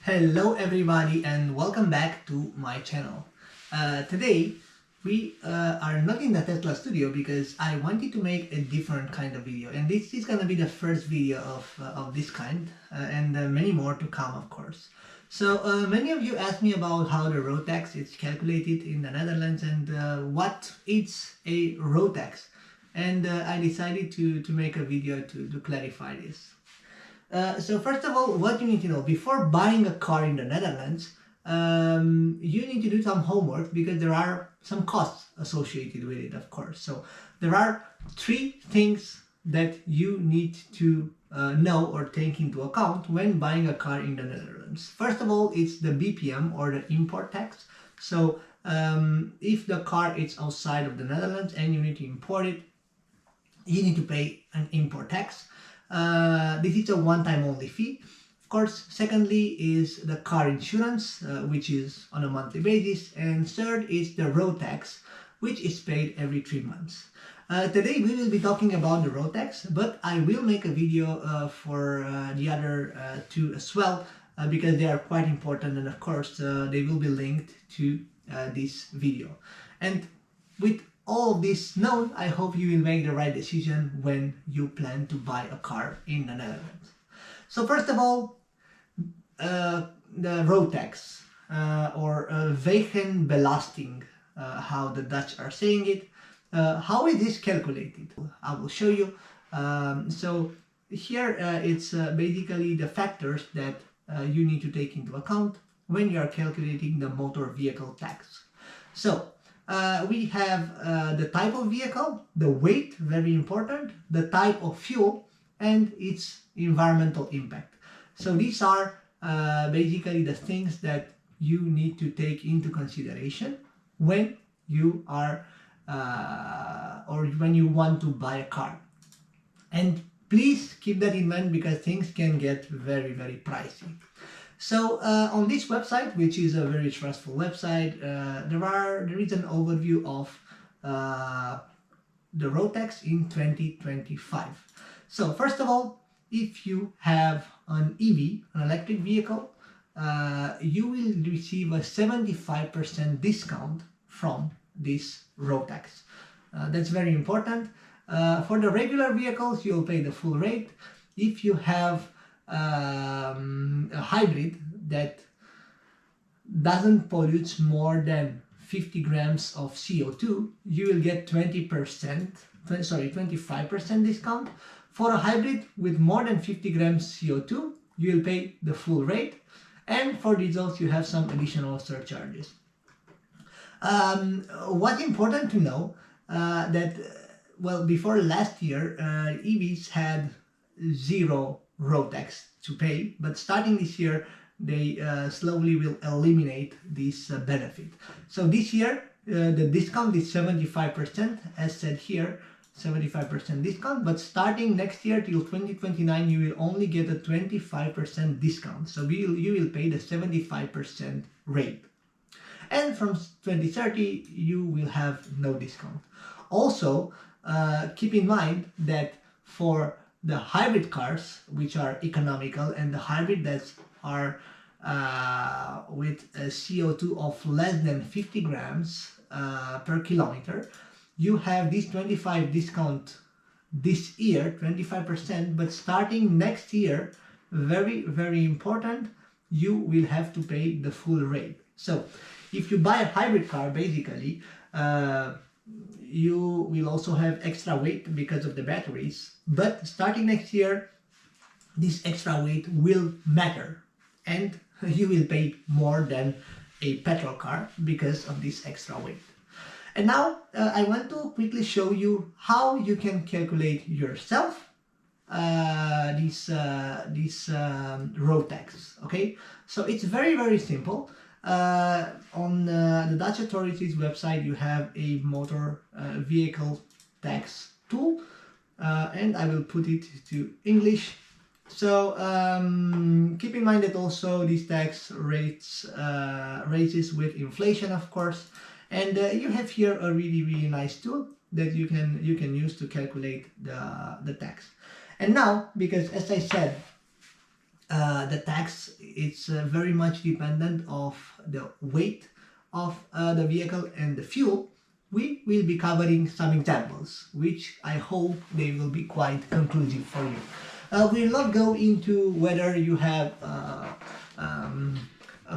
Hello everybody and welcome back to my channel. Today we are not in the Tesla studio because I wanted to make a different kind of video, and this is gonna be the first video of this kind and many more to come, of course. So many of you asked me about how the road tax is calculated in the Netherlands and what is a road tax, and I decided to make a video to clarify this. So first of all, what you need to know before buying a car in the Netherlands, you need to do some homework because there are some costs associated with it, of course. So there are three things that you need to know or take into account when buying a car in the Netherlands. First of all, it's the BPM or the import tax. So if the car is outside of the Netherlands and you need to import it, you need to pay an import tax. This is a one-time only fee, of course. Secondly is the car insurance, which is on a monthly basis, and third is the road tax, which is paid every 3 months. Today we will be talking about the road tax, but I will make a video for the other two as well, because they are quite important, and of course they will be linked to this video. And with all of this known, I hope you will make the right decision when you plan to buy a car in the Netherlands. So first of all, the road tax or wegenbelasting, how the Dutch are saying it. How is this calculated? I will show you. So here it's basically the factors that you need to take into account when you are calculating the motor vehicle tax. So we have the type of vehicle, the weight, very important, the type of fuel, and its environmental impact. So these are basically the things that you need to take into consideration when you are or when you want to buy a car. And please keep that in mind because things can get very, very pricey. So on this website, which is a very trustful website, there is an overview of the road tax in 2025. So first of all, if you have an EV, an electric vehicle, you will receive a 75% discount from this road tax. That's very important. For the regular vehicles, you'll pay the full rate. If you have a hybrid that doesn't pollute more than 50 grams of CO2, you will get 25% discount. For a hybrid with more than 50 grams CO2, you will pay the full rate. And for diesels, you have some additional surcharges. What's important to know that, well, before last year, EVs had zero road tax to pay, but starting this year they slowly will eliminate this benefit. So this year the discount is 75%, as said here, 75% discount, but starting next year till 2029 you will only get a 25% discount. So you will pay the 75% rate, and from 2030 you will have no discount. Also keep in mind that for the hybrid cars, which are economical, and the hybrid that are with a CO2 of less than 50 grams per kilometer, you have this 25% discount this year, 25%, but starting next year, very, very important, you will have to pay the full rate. So if you buy a hybrid car, basically, you will also have extra weight because of the batteries, but starting next year this extra weight will matter and you will pay more than a petrol car because of this extra weight. And now I want to quickly show you how you can calculate yourself this road tax. Okay, so it's very, very simple. On the Dutch authorities website you have a motor vehicle tax tool, and I will put it to English. So keep in mind that also this tax rates raises with inflation, of course, and you have here a really, really nice tool that you can use to calculate the tax. And now, because as I said, the tax, it's very much dependent of the weight of the vehicle and the fuel. We will be covering some examples, which I hope they will be quite conclusive for you. We will not go into whether you have a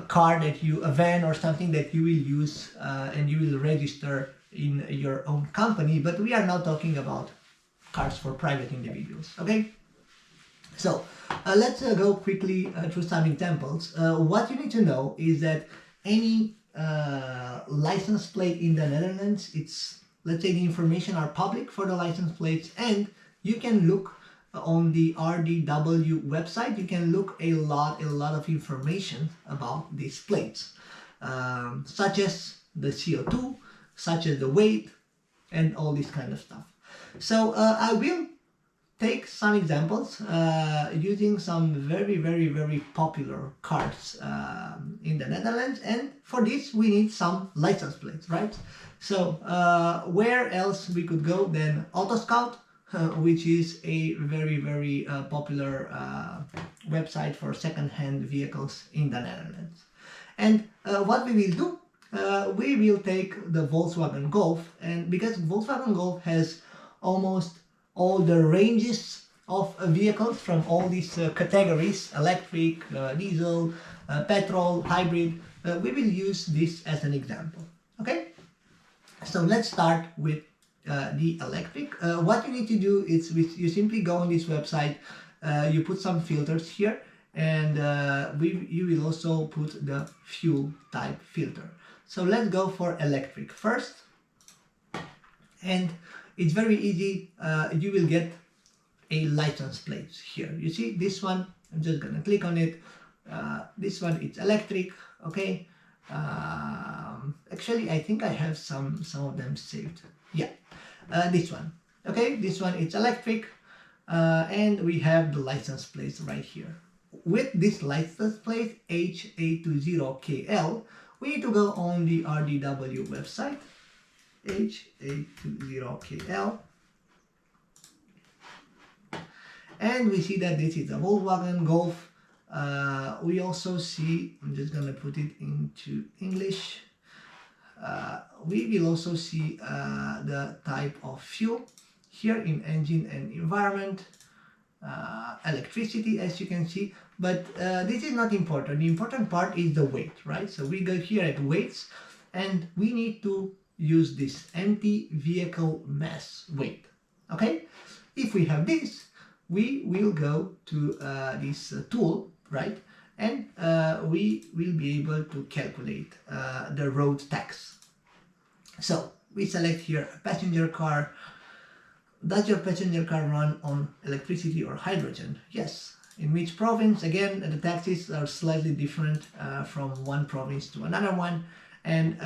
car a van or something that you will use and you will register in your own company, but we are now talking about cars for private individuals, okay? So let's go quickly through some examples. What you need to know is that any license plate in the Netherlands, let's say the information are public for the license plates, and you can look on the RDW website. You can look a lot of information about these plates, such as the CO2, such as the weight, and all this kind of stuff. So I will take some examples using some very popular cars in the Netherlands, and for this we need some license plates, right? So where else we could go than AutoScout, which is a very popular website for second-hand vehicles in the Netherlands. And what we will do, we will take the Volkswagen Golf, and because Volkswagen Golf has almost all the ranges of vehicles from all these categories, electric, diesel, petrol, hybrid, we will use this as an example, okay? So let's start with the electric. What you need to do is you simply go on this website, you put some filters here, and you will also put the fuel type filter. So let's go for electric first, and it's very easy. You will get a license plate here. You see this one, I'm just gonna click on it. This one, it's electric, okay? Actually, I think I have some of them saved. Yeah, this one, okay? This one, it's electric, and we have the license plates right here. With this license plate HA20KL, we need to go on the RDW website, HA20KL, and we see that this is a Volkswagen Golf. We also see, I'm just gonna put it into English, we will also see the type of fuel here in engine and environment, electricity, as you can see, but this is not important. The important part is the weight, right? So we go here at weights, and we need to use this empty vehicle mass weight, okay? If we have this, we will go to this tool, right? And we will be able to calculate the road tax. So we select here a passenger car. Does your passenger car run on electricity or hydrogen? Yes. In which province? Again, the taxes are slightly different from one province to another one. And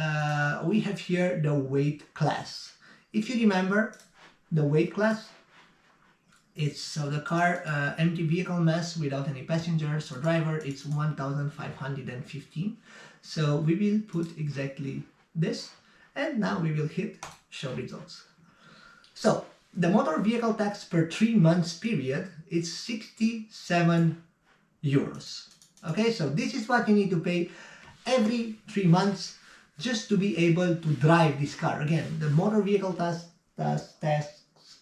we have here the weight class. If you remember, the weight class, it's so the car empty vehicle mass without any passengers or driver, it's 1,515. So we will put exactly this, and now we will hit show results. So the motor vehicle tax per 3 months period is 67 euros. Okay, so this is what you need to pay every 3 months just to be able to drive this car. Again, the motor vehicle tax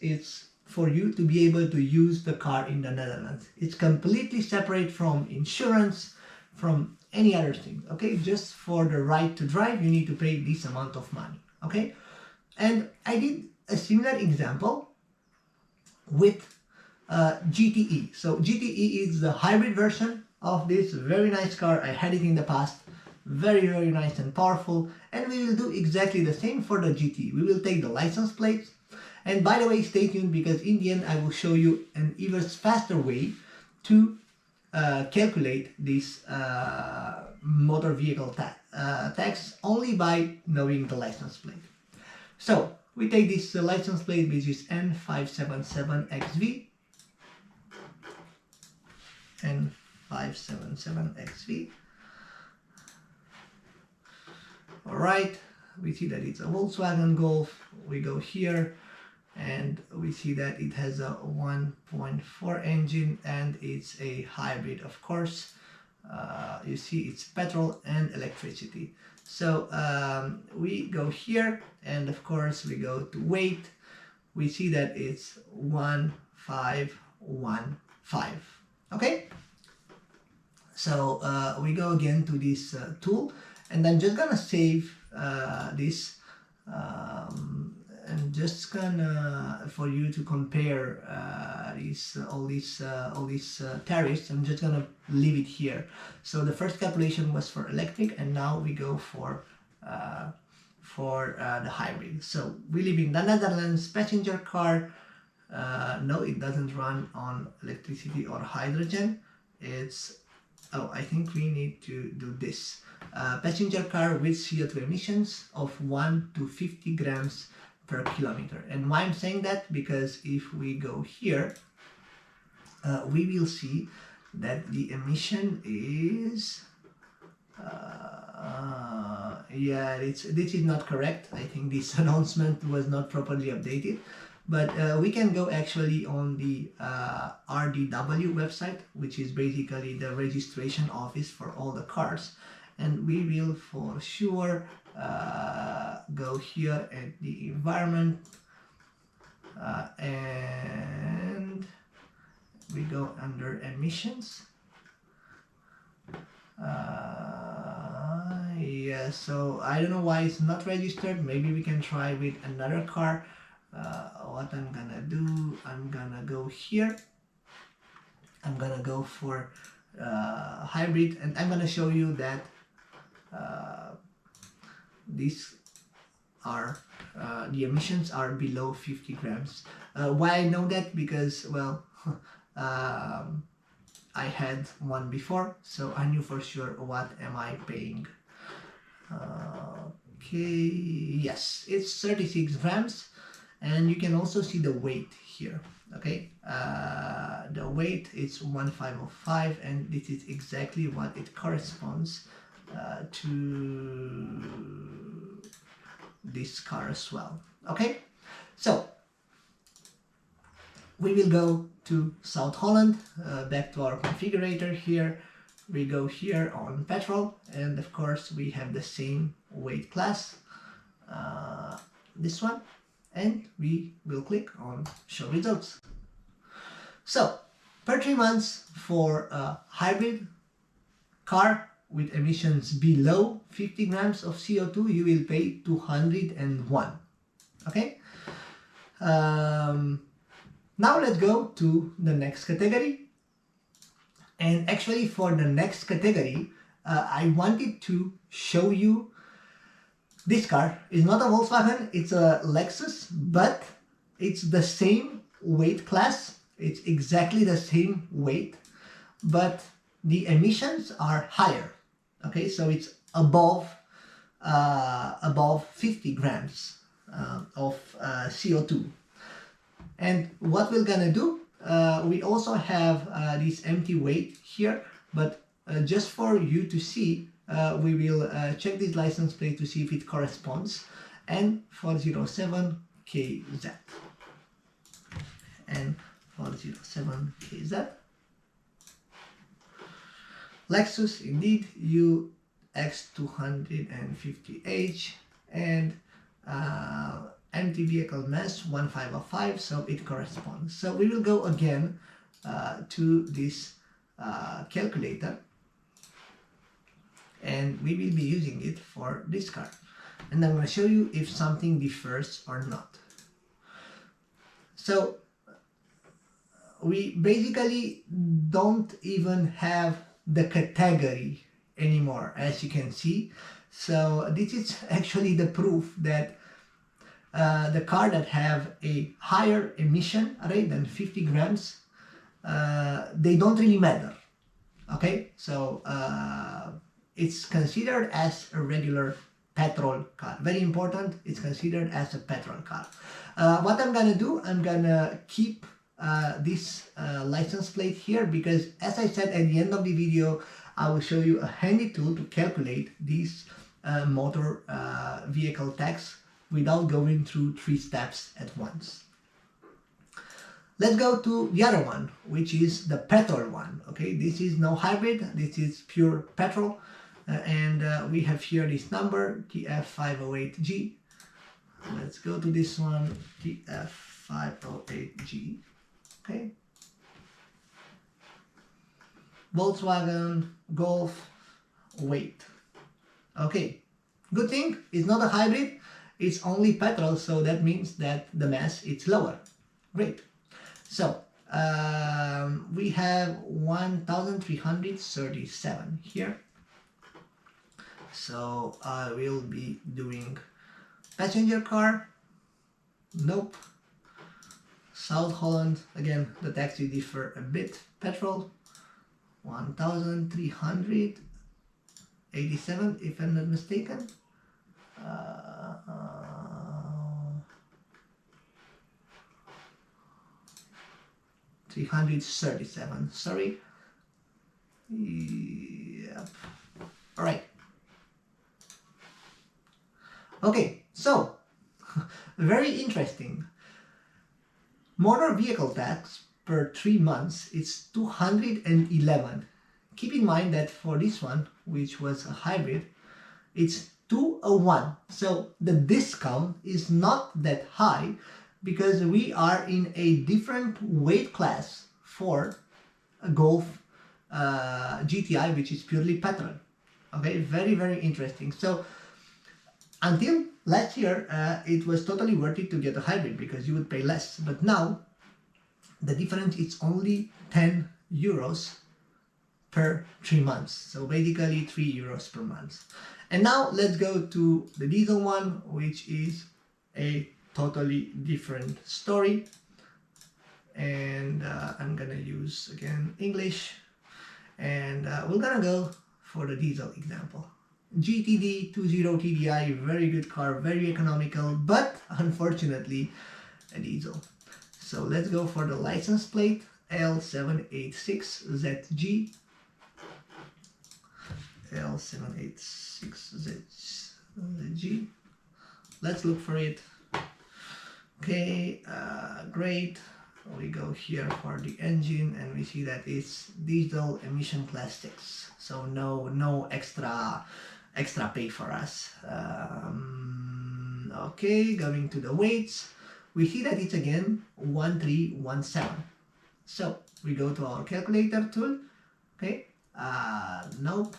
is for you to be able to use the car in the Netherlands. It's completely separate from insurance, from any other thing, okay? Just for the right to drive, you need to pay this amount of money, okay? And I did a similar example with GTE. So GTE is the hybrid version of this very nice car. I had it in the past. Very nice and powerful. And we will do exactly the same for the GTE. We will take the license plates. And by the way, stay tuned, because in the end I will show you an even faster way to calculate this motor vehicle tax only by knowing the license plate. So we take this license plate, which is N577XV. N577XV. Alright, we see that it's a Volkswagen Golf. We go here, and we see that it has a 1.4 engine and it's a hybrid, of course. You see it's petrol and electricity. So we go here, and of course we go to weight. We see that it's 1515. Okay, so we go again to this tool, and I'm just gonna save this, and just gonna, for you to compare all these tariffs. I'm just gonna leave it here. So the first calculation was for electric, and now we go for the hybrid. So we live in the Netherlands. Passenger car, no, it doesn't run on electricity or hydrogen. It's, oh, I think we need to do this. Passenger car with CO2 emissions of 1 to 50 grams per kilometer. And why I'm saying that? Because if we go here, we will see that the emission is, yeah, this is not correct. I think this announcement was not properly updated. But we can go actually on the RDW website, which is basically the registration office for all the cars. And we will for sure go here at the environment, and we go under emissions. Yeah, so I don't know why it's not registered. Maybe we can try with another car. What I'm gonna do, I'm gonna go here. I'm gonna go for hybrid, and I'm gonna show you that these are the emissions are below 50 grams. Why I know that? Because, well, I had one before, so I knew for sure what am I paying. Okay, yes, it's 36 grams, and you can also see the weight here. Okay, the weight is 1505, and this is exactly what it corresponds to this car as well. Okay, so we will go to South Holland, back to our configurator here. We go here on petrol, and of course we have the same weight class, this one, and we will click on show results. So per 3 months for a hybrid car with emissions below 50 grams of CO2, you will pay 201. Okay. Now let's go to the next category. And actually for the next category, I wanted to show you this car. It's not a Volkswagen, it's a Lexus, but it's the same weight class. It's exactly the same weight, but the emissions are higher. Okay, so it's above 50 grams of CO2. And what we're gonna do, we also have this empty weight here, but just for you to see, we will check this license plate to see if it corresponds. N407KZ. N407KZ. Lexus, indeed, UX250H, and empty vehicle mass 1505, so it corresponds. So we will go again to this calculator, and we will be using it for this car. And I'm going to show you if something differs or not. So we basically don't even have the category anymore, as you can see. So this is actually the proof that the car that have a higher emission rate than 50 grams, they don't really matter. Okay, so it's considered as a regular petrol car. Very important, it's considered as a petrol car. What I'm gonna do, I'm gonna keep this license plate here, because as I said at the end of the video, I will show you a handy tool to calculate these motor vehicle tax without going through 3 steps at once. let's go to the other one, which is the petrol one. Okay, this is no hybrid, this is pure petrol. And we have here this number, TF508G. Let's go to this one, TF508G. Okay. Volkswagen Golf weight. Okay, good thing, it's not a hybrid, it's only petrol, so that means that the mass is lower. Great. So we have 1337 here. So I will be doing passenger car. Nope. South Holland, again the taxes differ a bit. Petrol 1387 if I'm not mistaken. 337, sorry. Yep. All right. Okay, so very interesting. Motor vehicle tax per 3 months is 211. Keep in mind that for this one, which was a hybrid, it's 201. So the discount is not that high because we are in a different weight class for a Golf GTI, which is purely petrol. Okay, very, very interesting. So until last year, it was totally worth it to get a hybrid because you would pay less. But now, the difference is only 10 euros per 3 months. So basically 3 euros per month. And now let's go to the diesel one, which is a totally different story. And I'm gonna use, again, English. And we're gonna go for the diesel example. GTD 20 TDI, very good car, very economical, but unfortunately a diesel. So let's go for the license plate, L786ZG. L786ZG. Let's look for it. Okay, great. We go here for the engine and we see that it's diesel emission plastics. So no extra pay for us. Okay, going to the weights, we see that it's again 1317. So we go to our calculator tool. Okay, nope.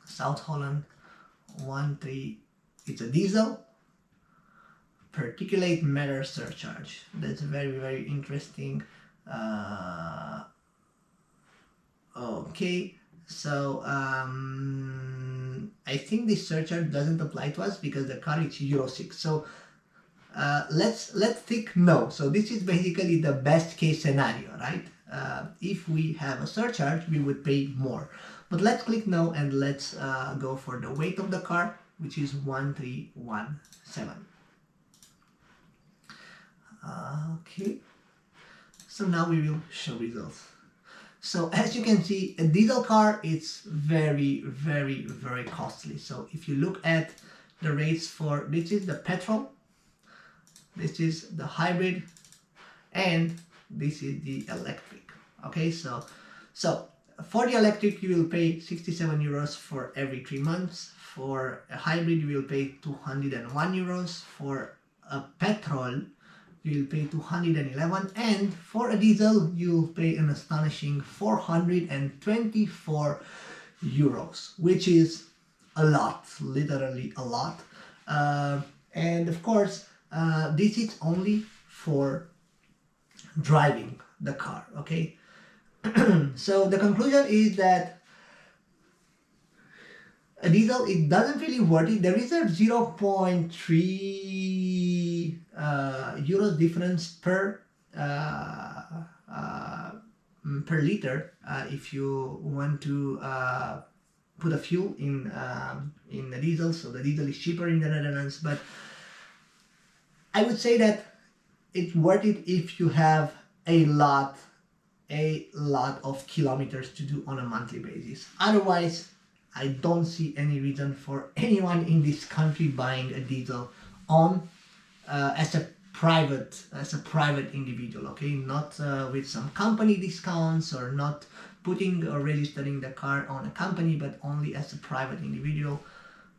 South Holland 13, it's a diesel. Particulate matter surcharge. That's very, very interesting. Okay, so I think this surcharge doesn't apply to us because the car is Euro 6. So let's think no. So this is basically the best case scenario, right? If we have a surcharge, we would pay more. But let's click no and let's go for the weight of the car, which is 1317. Okay, so now we will show results. So as you can see, a diesel car is very, very, very costly. So if you look at the rates for, this is the petrol, this is the hybrid, and this is the electric. Okay, so for the electric you will pay 67 euros for every 3 months. For a hybrid you will pay 201 euros. For a petrol you will pay 211, and for a diesel you will pay an astonishing 424 euros, which is a lot, literally a lot. And of course this is only for driving the car. Okay, so the conclusion is that a diesel, it doesn't really worth it. There is a 0.3 euros difference per liter if you want to put a fuel in the diesel. So the diesel is cheaper in the Netherlands, but I would say that it's worth it if you have a lot of kilometers to do on a monthly basis. Otherwise, I don't see any reason for anyone in this country buying a diesel on as a as a private individual, okay, not with some company discounts, or not putting or registering the car on a company, but only as a private individual.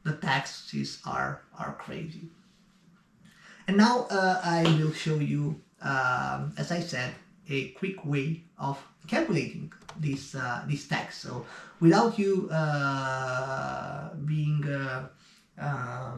The taxes are crazy. And now I will show you, as I said, a quick way of calculating this tax. So without you being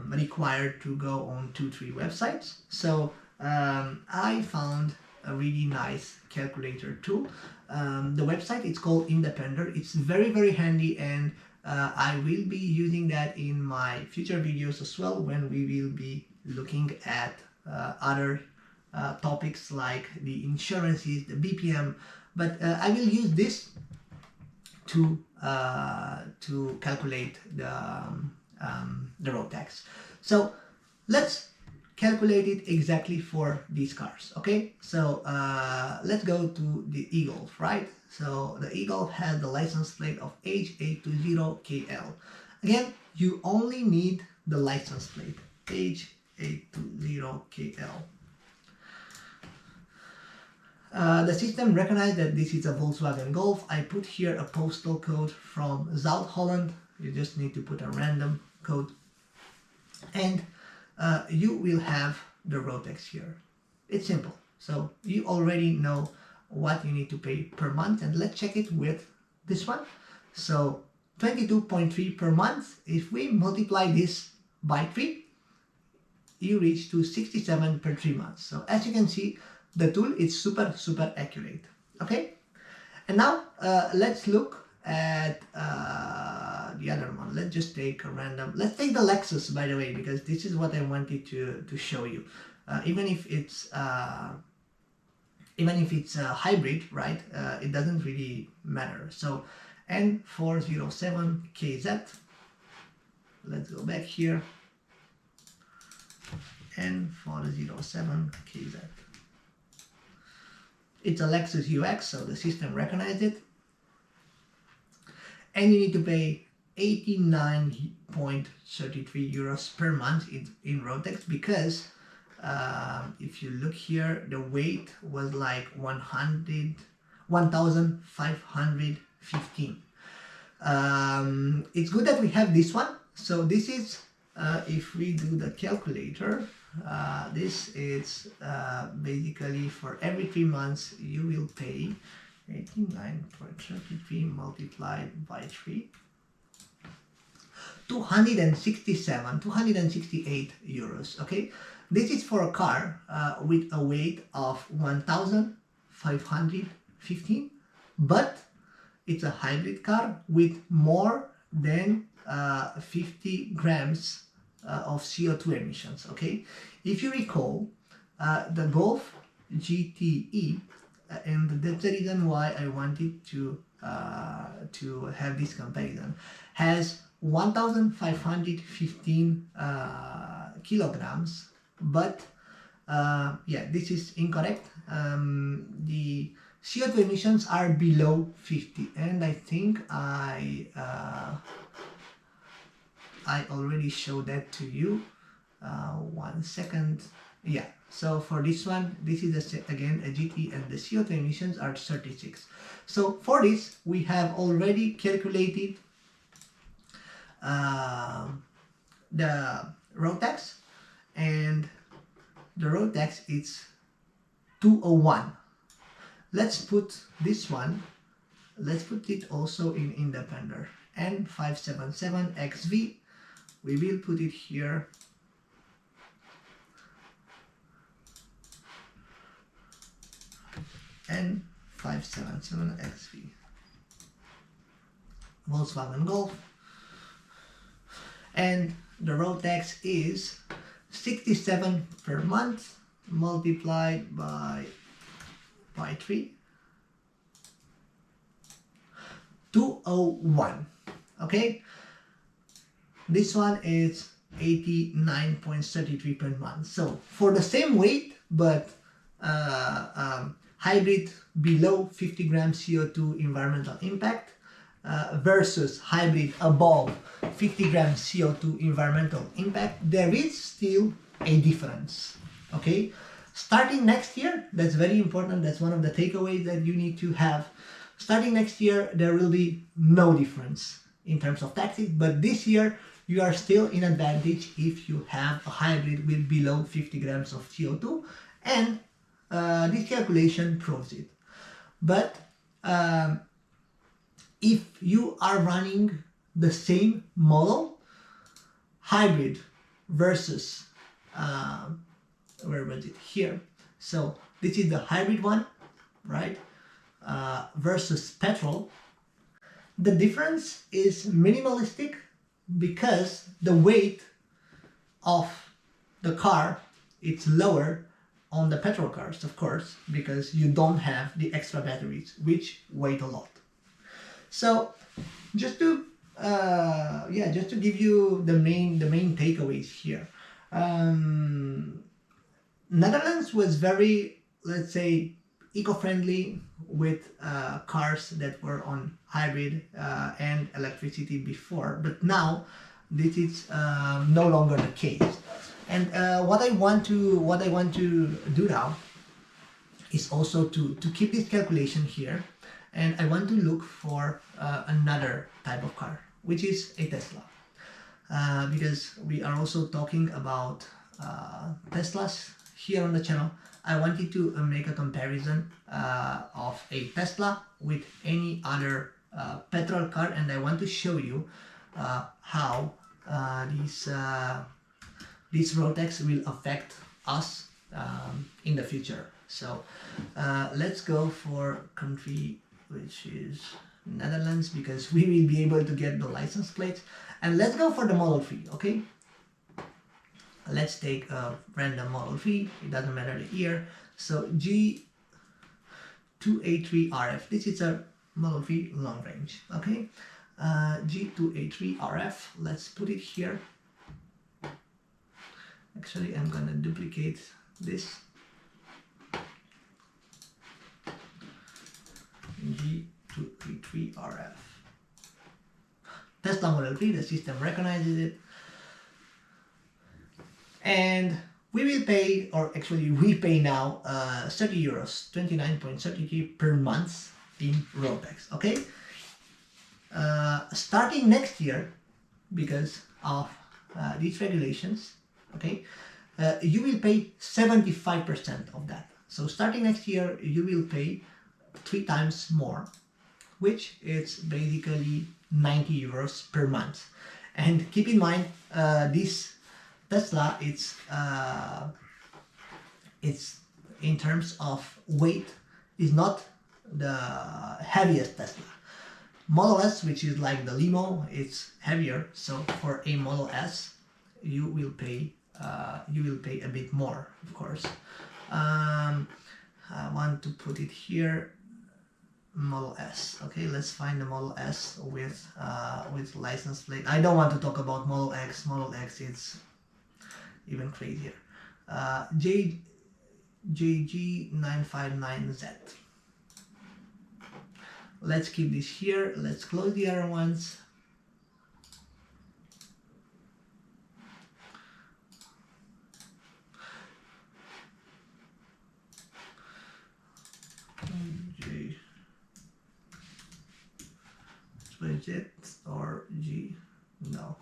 required to go on 2-3 websites. So I found a really nice calculator tool. The website, it's called Independer. It's very handy, and I will be using that in my future videos as well, when we will be looking at other topics like the insurances, the BPM, but I will use this to calculate the road tax. So let's calculate it exactly for these cars. Okay, so let's go to the e-Golf, right? So the e-Golf has the license plate of H820KL. Again, you only need the license plate H820KL. The system recognized that this is a Volkswagen Golf. I put here a postal code from South Holland. You just need to put a random code, and you will have the road tax here. It's simple. So you already know what you need to pay per month, and let's check it with this one. So 22.3 per month. If we multiply this by 3, you reach to 67 per 3 months. So as you can see, the tool is super accurate. Okay, and now let's look at the other one. Let's just take a random. Let's take the Lexus, by the way, because this is what I wanted to show you. Even if it's a hybrid, right? It doesn't really matter. So N407KZ. Let's go back here. N407KZ. It's a Lexus UX, so the system recognized it. And you need to pay 89.33 euros per month in road tax, because if you look here, the weight was like 1,515. It's good that we have this one. So this is, if we do the calculator, this is basically for every 3 months you will pay 89.33 multiplied by 3, 268 euros. Okay, this is for a car with a weight of 1,515, but it's a hybrid car with more than 50 grams of CO2 emissions. Okay, if you recall, the Golf GTE, and that's the reason why I wanted to have this comparison, has 1,515 kilograms, but yeah, this is incorrect. The CO2 emissions are below 50, and I think I already showed that to you. 1 second. Yeah, so for this one, this is again a GT, and the CO2 emissions are 36. So for this, we have already calculated the road tax, and the road tax is 201. Let's put this one, let's put it also in Independer, N577XV. We will put it here. N577XV. Volkswagen Golf. And the road tax is 67 per month multiplied by 3, 201. Okay, this one is 89.33 per month. So for the same weight, but hybrid below 50 grams CO2 environmental impact versus hybrid above 50 grams CO2 environmental impact, there is still a difference. Okay, Starting next year, that's very important. That's one of the takeaways that you need to have. Starting next year, there will be no difference in terms of taxes, but this year you are still in advantage if you have a hybrid with below 50 grams of CO2, and this calculation proves it. But if you are running the same model, hybrid versus where was it? Here. So this is the hybrid one, right? Versus petrol. The difference is minimalistic because the weight of the car, it's lower on the petrol cars, of course, because you don't have the extra batteries, which weigh a lot. So just to just to give you the main takeaways here. Netherlands was very, let's say, eco-friendly with cars that were on hybrid and electricity before, but now this is no longer the case. And what I want to do now is also to keep this calculation here, and I want to look for another type of car, which is a Tesla, because we are also talking about Teslas here on the channel. I wanted to make a comparison of a Tesla with any other petrol car, and I want to show you how these road tax will affect us in the future. So let's go for country, which is Netherlands, because we will be able to get the license plates, and let's go for the Model 3, okay? Let's take a random Model 3, it doesn't matter the year. So G2A3RF, this is a Model 3 long range, okay? G2A3RF, let's put it here. Actually, I'm gonna duplicate this. G2A3RF. Tesla Model 3, the system recognizes it. And we will pay, or actually we pay now 30 euros, 29.33 per month in road tax, okay? Starting next year, because of these regulations, okay, you will pay 75% of that. So starting next year, you will pay 3 times more, which is basically 90 euros per month. And keep in mind, this Tesla, it's in terms of weight, is not the heaviest Tesla. Model S, which is like the limo, it's heavier. So for a Model S, you will pay a bit more, of course. I want to put it here. Model S. Okay, let's find the Model S with license plate. I don't want to talk about Model X. Model X, it's even crazier. JG959Z. Let's keep this here. Let's close the other ones. Budget or G, no.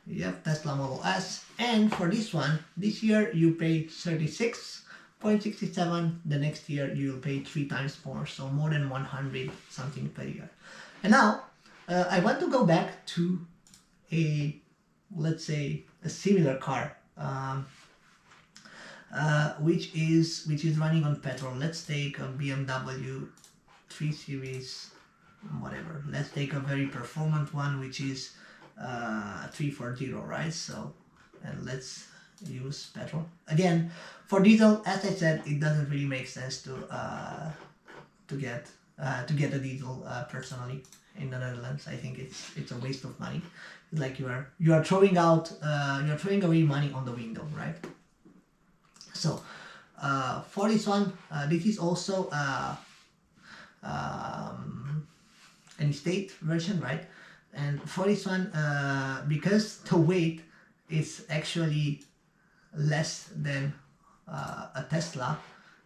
Yep, Tesla Model S. And for this one, this year you pay 36.67. The next year you will pay 3 times more, so more than 100 something per year. And now I want to go back to a, let's say, a similar car, which is running on petrol. Let's take a BMW 3 Series, whatever. Let's take a very performant one, which is 340, right? So, and let's use petrol again. For diesel, as I said, it doesn't really make sense to get a diesel personally in the Netherlands. I think it's a waste of money. It's like you are throwing away money on the window, right? So for this one, this is also an estate version, right? And for this one, because the weight is actually less than a Tesla.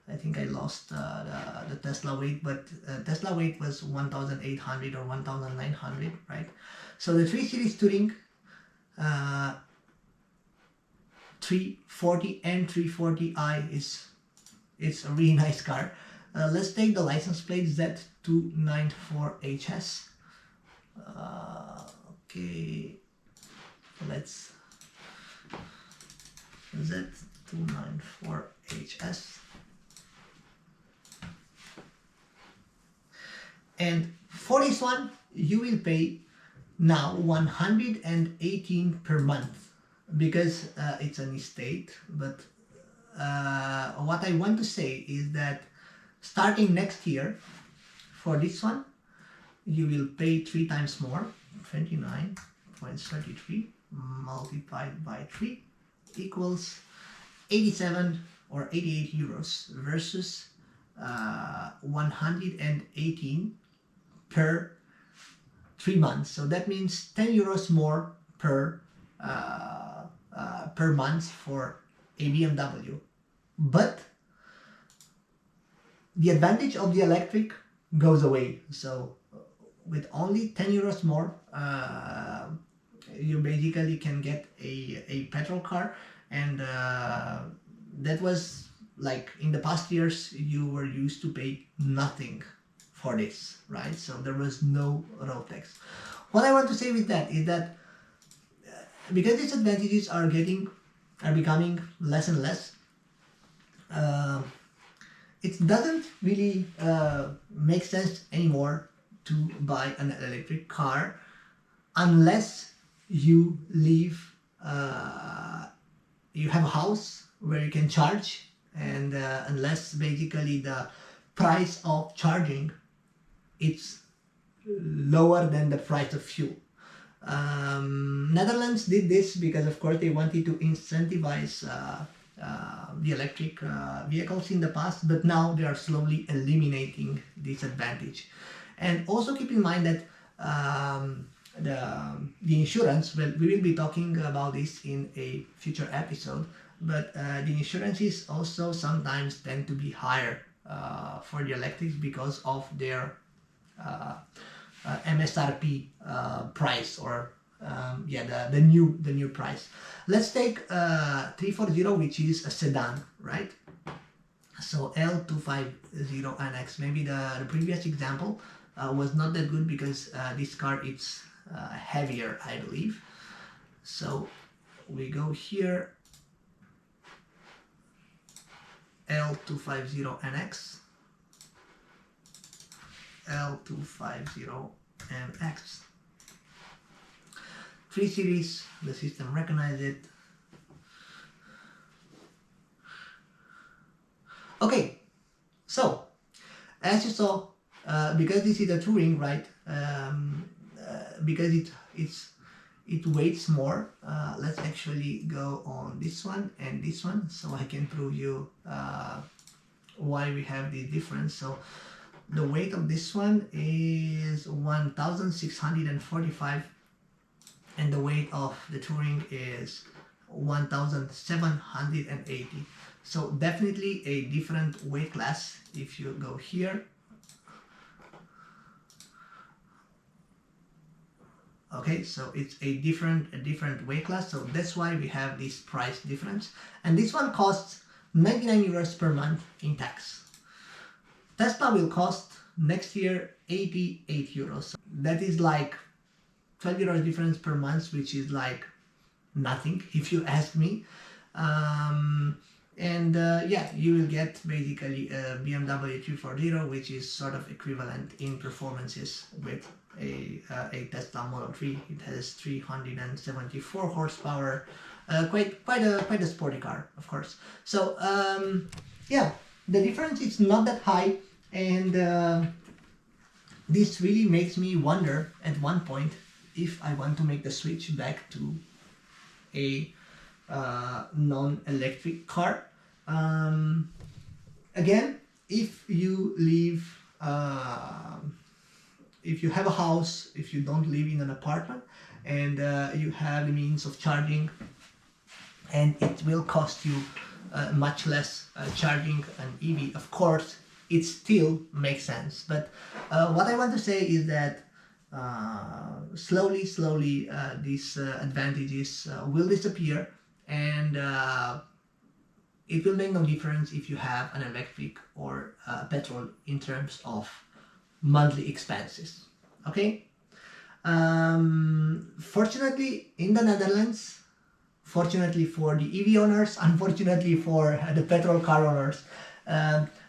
I think I lost the Tesla weight, but Tesla weight was 1,800 or 1,900, right? So the 3 Series Touring 340 and 340i it's a really nice car. Let's take the license plate Z294HS. Okay, let's Z294HS. And for this one, you will pay now 118 per month because it's an estate. But what I want to say is that starting next year, for this one, you will pay 3 times more, 29.33 multiplied by 3 equals 87 or 88 euros versus 118 per 3 months. So that means 10 euros more per month for a BMW. But the advantage of the electric goes away. So with only 10 euros more, you basically can get a petrol car, and that was like in the past years you were used to pay nothing for this, right? So there was no road tax. What I want to say with that is that because these advantages are becoming less and less, it doesn't really make sense anymore to buy an electric car unless you live, you have a house where you can charge, and unless basically the price of charging it's lower than the price of fuel. Netherlands did this because of course they wanted to incentivize the electric vehicles in the past, but now they are slowly eliminating this advantage. And also keep in mind that the insurance, well, we will be talking about this in a future episode, but the insurances also sometimes tend to be higher for the electrics because of their MSRP price, or the new price. Let's take 340, which is a sedan, right? So L250NX. Maybe the previous example was not that good because this car it's heavier, I believe. So we go here, L250NX. L250NX. 3 Series, the system recognized it. Okay, so as you saw, because this is a touring, right? Because it weighs more. Let's actually go on this one and this one, so I can prove you why we have the difference. So the weight of this one is 1,645, and the weight of the touring is 1,780. So definitely a different weight class. If you go here, okay, so it's a different weight class. So that's why we have this price difference. And this one costs 99 euros per month in tax. Tesla will cost next year 88 euros. So that is like 12 euros difference per month, which is like nothing if you ask me. Yeah, you will get basically a BMW 340, which is sort of equivalent in performances with a Tesla Model 3. It has 374 horsepower, quite a sporty car, of course. So yeah, the difference is not that high, and this really makes me wonder at one point if I want to make the switch back to a non-electric car. Again, if you live, if you have a house, if you don't live in an apartment, and you have the means of charging and it will cost you much less charging an EV. Of course, it still makes sense, but what I want to say is that slowly these advantages will disappear, and it will make no difference if you have an electric or petrol in terms of monthly expenses. Okay. Fortunately, in the Netherlands, fortunately for the EV owners, unfortunately for the petrol car owners,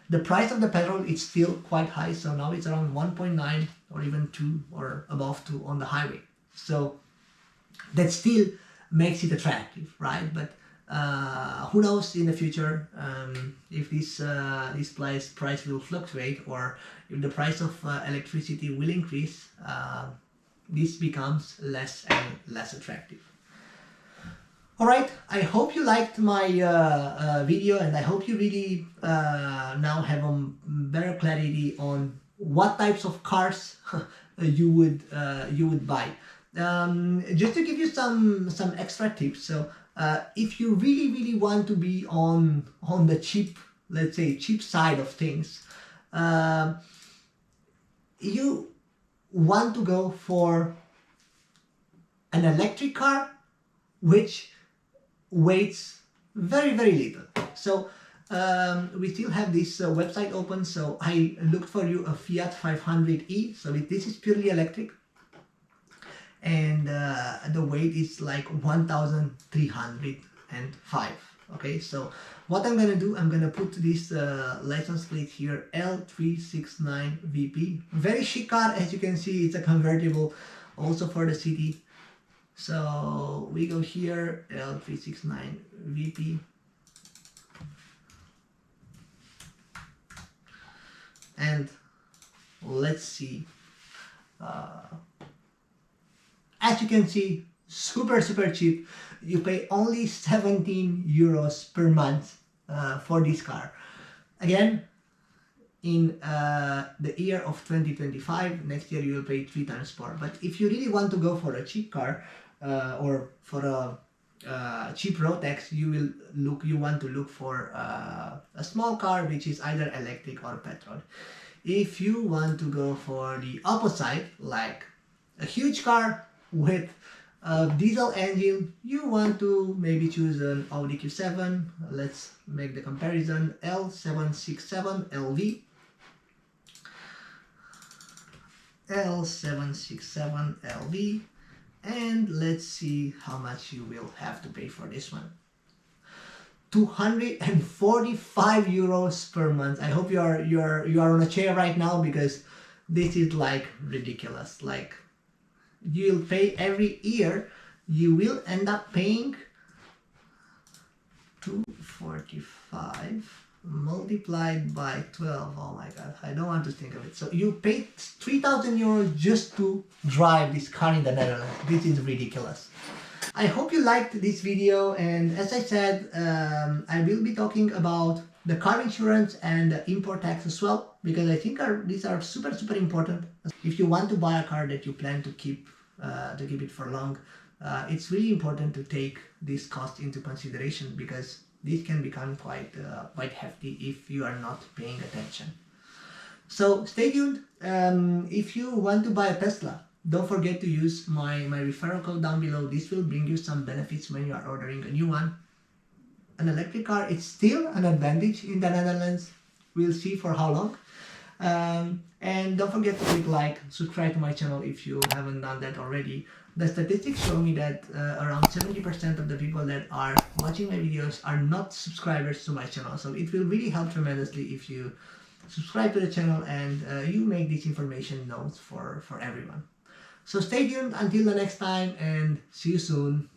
the price of the petrol is still quite high. So now it's around 1.9 or even 2 or above 2 on the highway. So that still makes it attractive, right? But who knows in the future if this price will fluctuate, or if the price of electricity will increase. This becomes less and less attractive. Alright, I hope you liked my video, and I hope you really now have a better clarity on what types of cars you would buy. Just to give you some extra tips. So if you really want to be on the cheap, let's say cheap side of things, you want to go for an electric car which weighs very little. So we still have this website open, so I looked for you a Fiat 500e. So this is purely electric, and the weight is like 1,305. Okay, so what I'm gonna do, I'm gonna put this license plate here, L369VP. Very chic car, as you can see. It's a convertible, also for the city. So we go here, L369VP. And let's see. As you can see, super cheap. You pay only 17 euros per month for this car. Again, in the year of 2025, next year you will pay 3 times more. But if you really want to go for a cheap car or for a cheap road tax, you want to look for a small car which is either electric or petrol. If you want to go for the opposite, like a huge car with a diesel engine, you want to maybe choose an Audi Q7. Let's make the comparison, L767LV. L767LV, and let's see how much you will have to pay for this one. 245 euros per month. I hope you are on a chair right now, because this is like ridiculous. Like, you'll pay every year, you will end up paying 245 multiplied by 12. Oh my god, I don't want to think of it. So you pay 3,000 euros just to drive this car in the Netherlands. This is ridiculous. I hope you liked this video, and as I said, I will be talking about the car insurance and the import tax as well, because I think these are super important. If you want to buy a car that you plan to keep it for long, it's really important to take this cost into consideration, because this can become quite hefty if you are not paying attention. So stay tuned. If you want to buy a Tesla, don't forget to use my referral code down below. This will bring you some benefits when you are ordering a new one. An electric car, it's still an advantage in the Netherlands. We'll see for how long. And don't forget to click like, subscribe to my channel if you haven't done that already. The statistics show me that around 70% of the people that are watching my videos are not subscribers to my channel. So it will really help tremendously if you subscribe to the channel and you make this information known for everyone. So stay tuned until the next time, and see you soon.